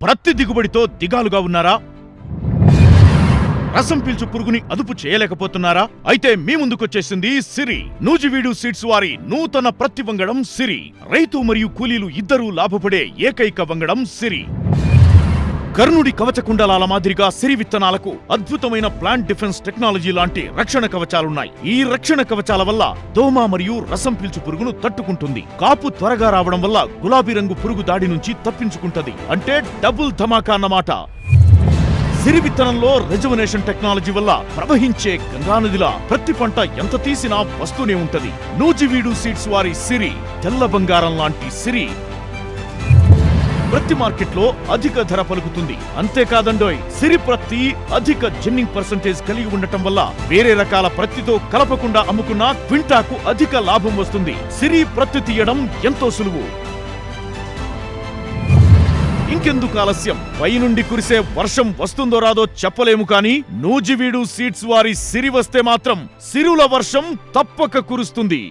ప్రతి దిగుబడితో దిగాలుగా ఉన్నారా? రసం పీల్చు పురుగుని అదుపు చేయలేకపోతున్నారా? అయితే మీ ముందుకొచ్చేసింది సిరి. నూజివీడు సీడ్స్ వారి నూతన ప్రతి వంగడం సిరి. రైతు మరియు కూలీలు ఇద్దరూ లాభపడే ఏకైక వంగడం సిరి. కర్ణుడి కవచ కుండలాల మాదిరిగా సిరి విత్తనాలకు అద్భుతమైన ప్లాంట్ డిఫెన్స్ టెక్నాలజీ లాంటి రక్షణ కవచాలున్నాయి. ఈ రక్షణ కవచాల వల్ల దోమ మరియు రసం పీల్చు పురుగును తట్టుకుంటుంది. కాపు త్వరగా రావడం వల్ల గులాబీ రంగు పురుగు దాడి నుంచి తప్పించుకుంటది. అంటే డబుల్ ధమాకా అన్నమాట. సిరి విత్తనంలో రెజువనేషన్ టెక్నాలజీ వల్ల ప్రవహించే గంగానదిలా ప్రతి పంట ఎంత తీసినా వస్తూనే ఉంటది. నూజివీడు సీడ్స్ వారి సిరి తెల్ల బంగారం లాంటి సిరి ప్రతి మార్కెట్లో అధిక ధర పలుకుతుంది. అంతేకాదండోయ్, సిరి ప్రత్తి అధిక జెన్నింగ్ పర్సెంటేజ్ కలిగి ఉండటం వల్ల వేరే రకాల ప్రత్తితో కలపకుండా అమ్ముకున్న క్వింటాకు అధిక లాభం వస్తుంది. సిరి ప్రత్తి తీయడం ఎంతో సులువు. ఇంకెందుకు ఆలస్యం? పై నుండి కురిసే వర్షం వస్తుందో రాదో చెప్పలేము, కానీ నూజివీడు సీడ్స్ వారి సిరి వస్తే మాత్రం సిరుల వర్షం తప్పక కురుస్తుంది.